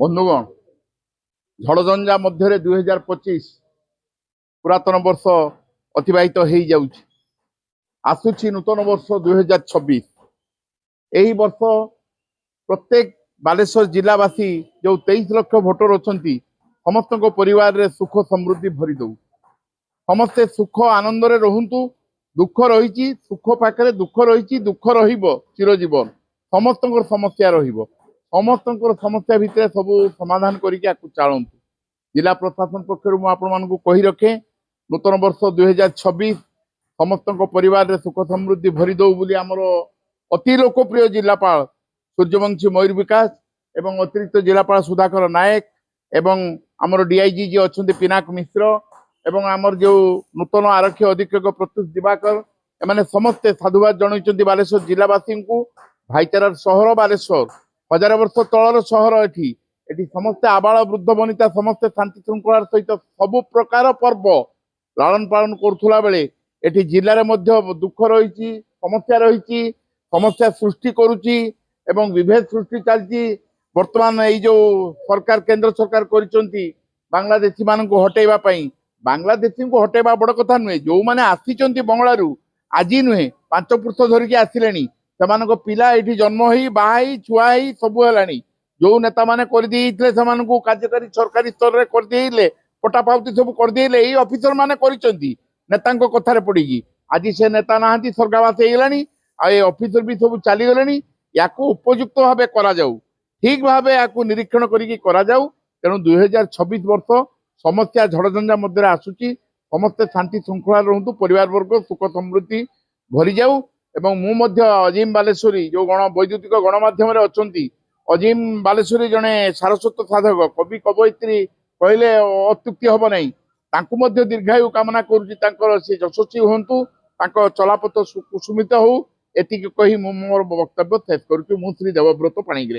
बंधुगण झड़झंझा मध्य 2025 पुरातन वर्ष अतिबाहित हो जाउछि। आसुछि नूतन वर्ष 2026। यही वर्ष प्रत्येक बालेश्वर जिलावासी जो 23 लाख भोटर अच्छा समस्त परिवार रे सुख समृद्धि भरी दऊ। समस्ते सुख आनंद रे रहंतु। दुख रही सुख पाखे दुख रही दुख रहिबो चिरजीवन। समस्त समस्या रहिबो। समस्त समस्या भितर सब समाधान करके चलतु। जिला प्रशासन पक्षर मुझे कही रखे नूतन वर्ष 2026 समस्त परिवार रे सुख समृद्धि भरी दऊ बोली आमर अति लोकप्रिय जिलापाल सूर्यवंशी मयूर विकास एवं अतिरिक्त जिलापाल सुधाकर नायक एवं आमर डीआईजी जी अच्छा पिनाक मिश्र एवं आमर जो नूतन आरक्षी अधीक्षक प्रत्युष दिवाकर एमाने समस्ते साधुवाद जनइचंती बालेश्वर जिलावासी को। भाईचारार सहर बालेश्वर 1000 वर्ष तलर सहर एठी समस्ते आबाल वृद्ध वनिता समस्ते शांति श्रृंखलार सहित सबु प्रकार पर्व लालन पालन करुला बेले एठी जिले में दुख रही समस्या रही समस्या सृष्टि करुच्ची एवं विभेद सृष्टि चलती। वर्तमान ये जो सरकार केंद्र सरकार करिसंती बांग्लादेशी मान हटेवा बांग्लादेशी को हटेवा बड़ कथा नुहे। जो मैंने आसी बंगलू आज नुहे 5 पुरुष धरिकी आसिले से पिला ये जन्म हो बाई छुआ सबू है। जो नेता मैंने कार्यकारी सरकारी स्तर में करदे पटा पावती सब करदे यही ऑफिसर मैंने नेता कथार पड़ी आज से नेता ना स्वर्गवास हो ऑफिसर भी सब चलीगले। या उपयुक्त भाव करा ठीक भाव या निरीक्षण करूँ। तेणु 2026 वर्ष समस्या झड़झंझा मध्य आसूची। समस्ते शांति श्रृंखला रहतु। परिवार वर्ग सुख समृद्धि भरी जाऊ। एवं अजीम बालेश्वरी जो वैद्युतिक गणमाध्यम अच्छा अजीम बालेश्वरी जड़े सारस्वत साधक कवि कवयित्री कहले अत्युक्ति हम ना दीर्घायु कामना करुँच सी यशस्वी हूँ चलापथ कुसुमित हो। एति कही मोर वक्तव्य शेष करुँ। श्री देवव्रत पाणिग्राही।